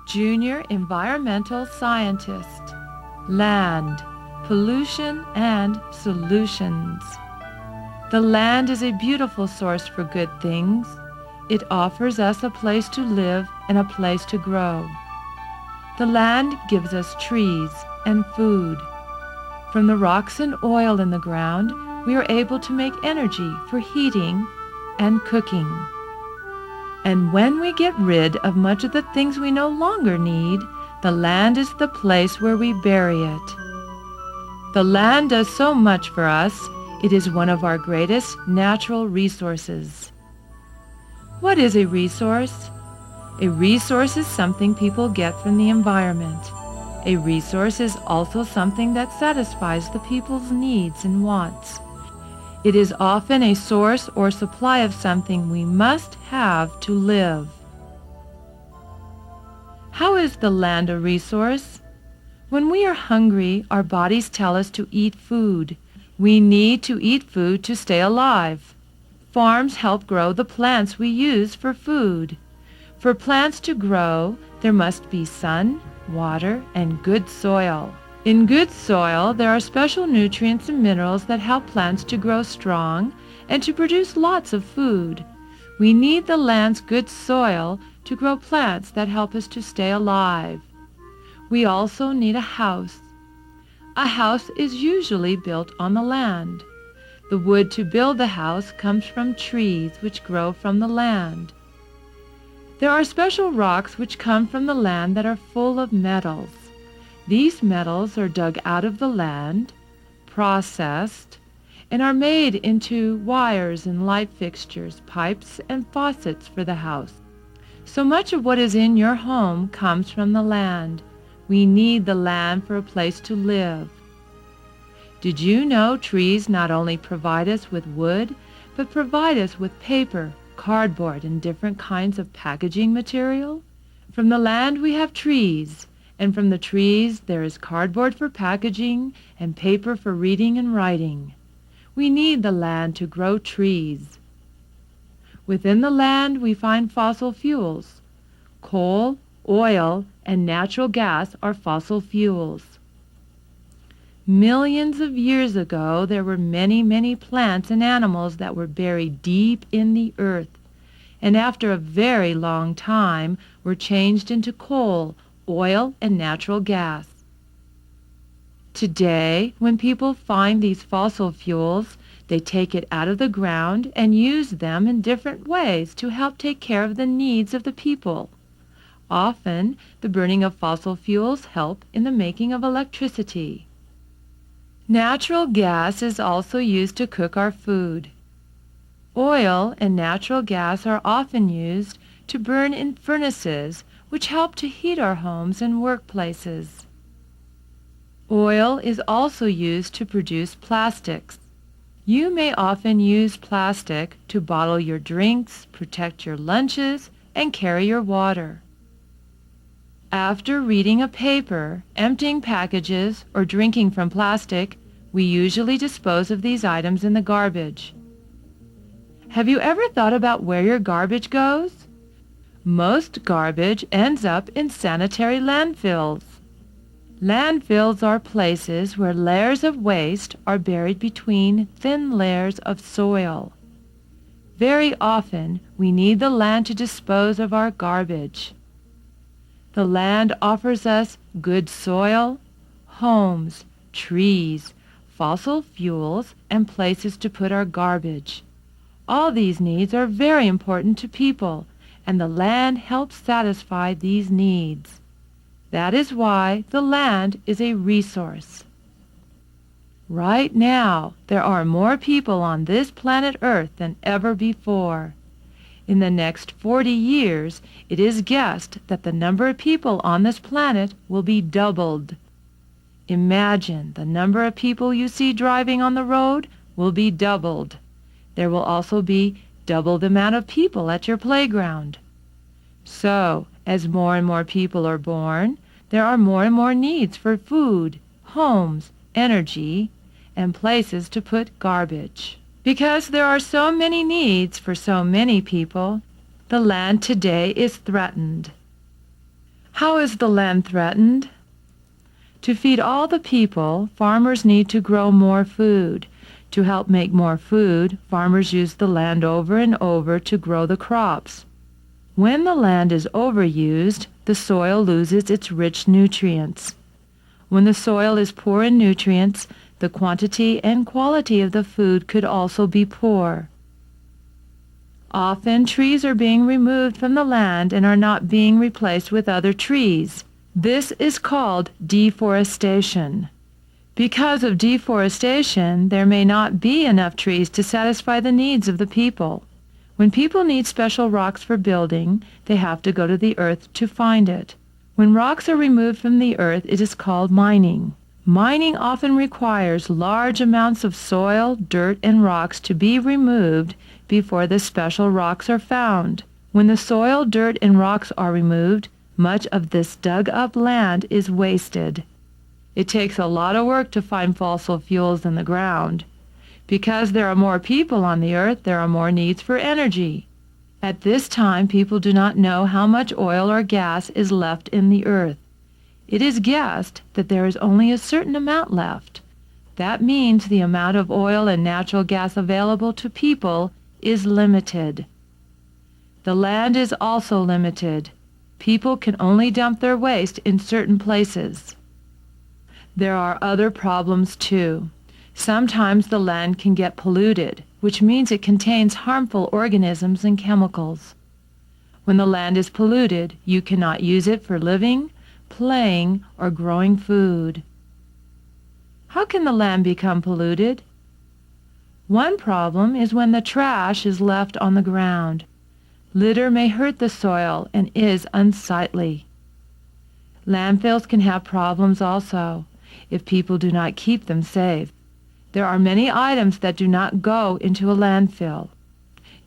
Junior Environmental Scientist. Land, Pollution and Solutions. The land is a beautiful source for good things. It offers us a place to live and a place to grow. The land gives us trees and food. From the rocks and oil in the ground, we are able to make energy for heating and cooking. And when we get rid of much of the things we no longer need, the land is the place where we bury it. The land does so much for us. It is one of our greatest natural resources. What is a resource? A resource is something people get from the environment. A resource is also something that satisfies the people's needs and wants. It is often a source or supply of something we must have to live. How is the land a resource? When we are hungry, our bodies tell us to eat food. We need to eat food to stay alive. Farms help grow the plants we use for food. For plants to grow, there must be sun, water, and good soil. In good soil, there are special nutrients and minerals that help plants to grow strong and to produce lots of food. We need the land's good soil to grow plants that help us to stay alive. We also need a house. A house is usually built on the land. The wood to build the house comes from trees which grow from the land. There are special rocks which come from the land that are full of metals. These metals are dug out of the land, processed, and are made into wires and light fixtures, pipes, and faucets for the house. So much of what is in your home comes from the land. We need the land for a place to live. Did you know trees not only provide us with wood, but provide us with paper, cardboard, and different kinds of packaging material? From the land we have trees, and from the trees there is cardboard for packaging and paper for reading and writing. We need the land to grow trees. Within the land we find fossil fuels. Coal, oil, and natural gas are fossil fuels. Millions of years ago, there were many plants and animals that were buried deep in the earth, and after a very long time were changed into coal, oil, and natural gas. Today, when people find these fossil fuels, they take it out of the ground and use them in different ways to help take care of the needs of the people. Often, the burning of fossil fuels help in the making of electricity. Natural gas is also used to cook our food. Oil and natural gas are often used to burn in furnaces, which help to heat our homes and workplaces. Oil is also used to produce plastics. You may often use plastic to bottle your drinks, protect your lunches, and carry your water. After reading a paper, emptying packages, or drinking from plastic, we usually dispose of these items in the garbage. Have you ever thought about where your garbage goes? Most garbage ends up in sanitary landfills. Landfills are places where layers of waste are buried between thin layers of soil. Very often, we need the land to dispose of our garbage. The land offers us good soil, homes, trees, fossil fuels, and places to put our garbage. All these needs are very important to people, and the land helps satisfy these needs. That is why the land is a resource. Right now, there are more people on this planet Earth than ever before. In the next 40 years, it is guessed that the number of people on this planet will be doubled. Imagine the number of people you see driving on the road will be doubled. There will also be double the amount of people at your playground. So, as more and more people are born, there are more and more needs for food, homes, energy, and places to put garbage. Because there are so many needs for so many people, the land today is threatened. How is the land threatened? To feed all the people, farmers need to grow more food. To help make more food, farmers use the land over and over to grow the crops. When the land is overused, the soil loses its rich nutrients. When the soil is poor in nutrients, the quantity and quality of the food could also be poor. Often trees are being removed from the land and are not being replaced with other trees. This is called deforestation. Because of deforestation, there may not be enough trees to satisfy the needs of the people. When people need special rocks for building, they have to go to the earth to find it. When rocks are removed from the earth, it is called mining. Mining often requires large amounts of soil, dirt, and rocks to be removed before the special rocks are found. When the soil, dirt, and rocks are removed, much of this dug-up land is wasted. It takes a lot of work to find fossil fuels in the ground. Because there are more people on the earth, there are more needs for energy. At this time, people do not know how much oil or gas is left in the earth. It is guessed that there is only a certain amount left. That means the amount of oil and natural gas available to people is limited. The land is also limited. People can only dump their waste in certain places. There are other problems too. Sometimes the land can get polluted, which means it contains harmful organisms and chemicals. When the land is polluted, you cannot use it for living, playing, or growing food. How can the land become polluted? One problem is when the trash is left on the ground. Litter may hurt the soil and is unsightly. Landfills can have problems also if people do not keep them safe. There are many items that do not go into a landfill.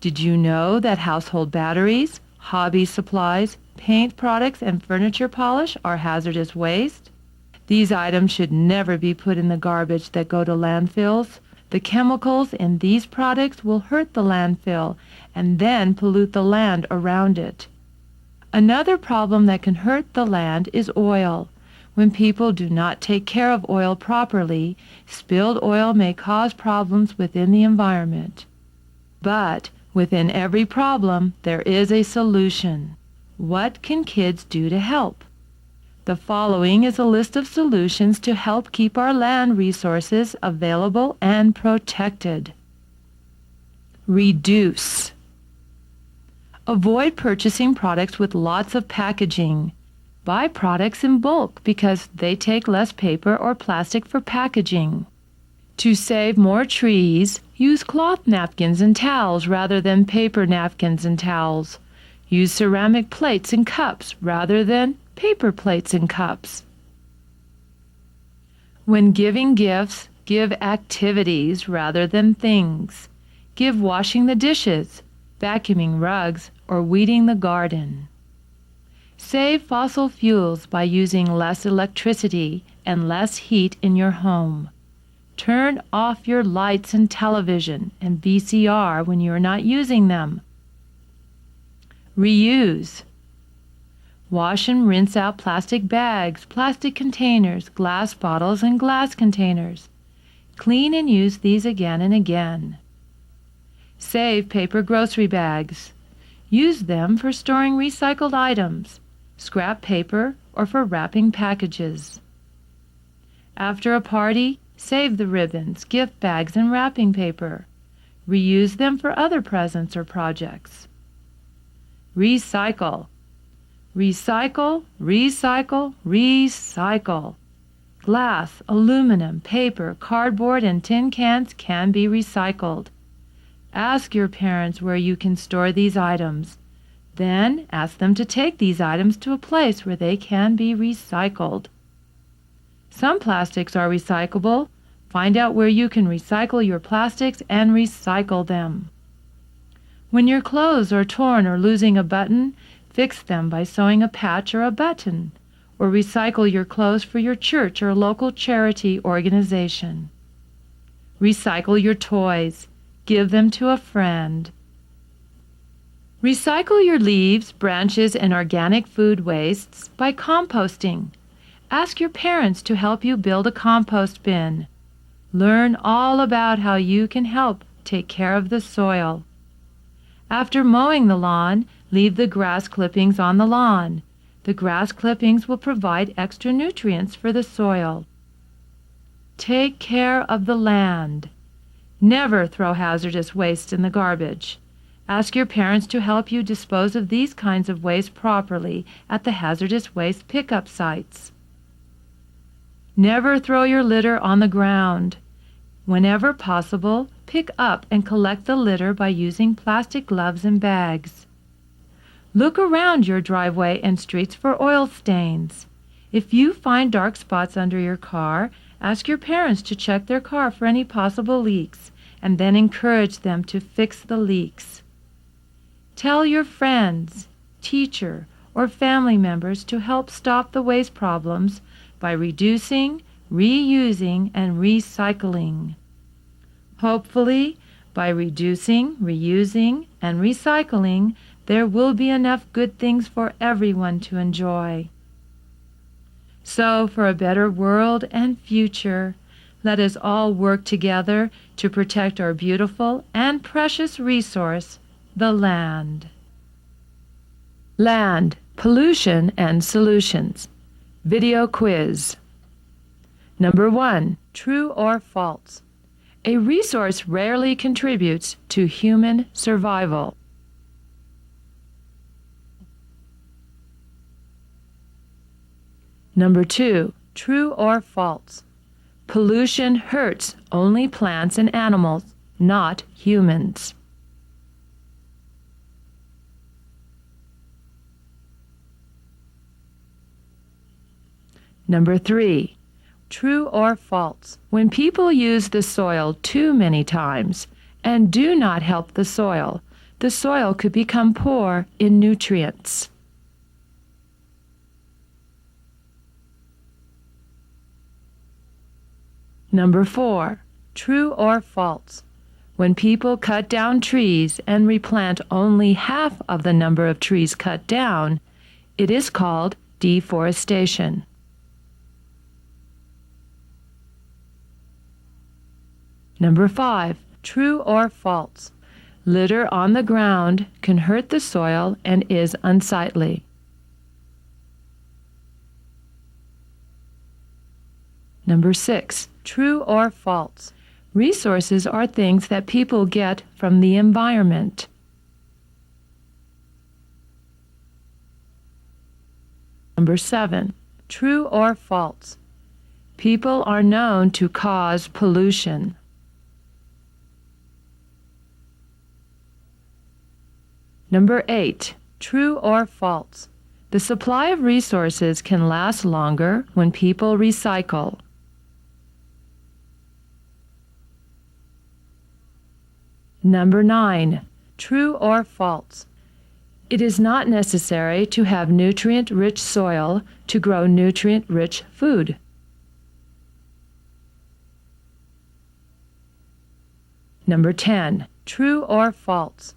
Did you know that household batteries, hobby supplies, paint products, and furniture polish are hazardous waste? These items should never be put in the garbage that go to landfills. The chemicals in these products will hurt the landfill and then pollute the land around it. Another problem that can hurt the land is oil. When people do not take care of oil properly, spilled oil may cause problems within the environment. But within every problem, there is a solution. What can kids do to help? The following is a list of solutions to help keep our land resources available and protected. Reduce. Avoid purchasing products with lots of packaging. Buy products in bulk because they take less paper or plastic for packaging. To save more trees, use cloth napkins and towels rather than paper napkins and towels. Use ceramic plates and cups rather than paper plates and cups. When giving gifts, give activities rather than things. Give washing the dishes, vacuuming rugs, or weeding the garden. Save fossil fuels by using less electricity and less heat in your home. Turn off your lights and television and VCR when you are not using them. Reuse. Wash and rinse out plastic bags, plastic containers, glass bottles, and glass containers. Clean and use these again and again. Save paper grocery bags. Use them for storing recycled items, scrap paper, or for wrapping packages. After a party, save the ribbons, gift bags, and wrapping paper. Reuse them for other presents or projects. Recycle. Recycle, recycle, recycle. Glass, aluminum, paper, cardboard, and tin cans can be recycled. Ask your parents where you can store these items. Then ask them to take these items to a place where they can be recycled. Some plastics are recyclable. Find out where you can recycle your plastics and recycle them. When your clothes are torn or losing a button, fix them by sewing a patch or a button, or recycle your clothes for your church or local charity organization. Recycle your toys. Give them to a friend. Recycle your leaves, branches, and organic food wastes by composting. Ask your parents to help you build a compost bin. Learn all about how you can help take care of the soil. After mowing the lawn, leave the grass clippings on the lawn. The grass clippings will provide extra nutrients for the soil. Take care of the land. Never throw hazardous waste in the garbage. Ask your parents to help you dispose of these kinds of waste properly at the hazardous waste pickup sites. Never throw your litter on the ground. Whenever possible, pick up and collect the litter by using plastic gloves and bags. Look around your driveway and streets for oil stains. If you find dark spots under your car, ask your parents to check their car for any possible leaks, and then encourage them to fix the leaks. Tell your friends, teacher, or family members to help stop the waste problems by reducing, reusing, and recycling. Hopefully, by reducing, reusing, and recycling, there will be enough good things for everyone to enjoy. So, for a better world and future, let us all work together to protect our beautiful and precious resource, the land. Land, pollution, and solutions. Video quiz. Number 1. True or false? A resource rarely contributes to human survival. Number 2. True or false? Pollution hurts only plants and animals, not humans. Number 3. True or false? When people use the soil too many times and do not help the soil could become poor in nutrients. Number 4. True or false? When people cut down trees and replant only half of the number of trees cut down, it is called deforestation. Number 5. True or false? Litter on the ground can hurt the soil and is unsightly. Number 6. True or false? Resources are things that people get from the environment. Number 7. True or false? People are known to cause pollution. Number 8. True or false? The supply of resources can last longer when people recycle. Number 9. True or false? It is not necessary to have nutrient-rich soil to grow nutrient-rich food. Number 10. True or false?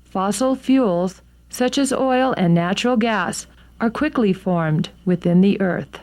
Fossil fuels, such as oil and natural gas, are quickly formed within the earth.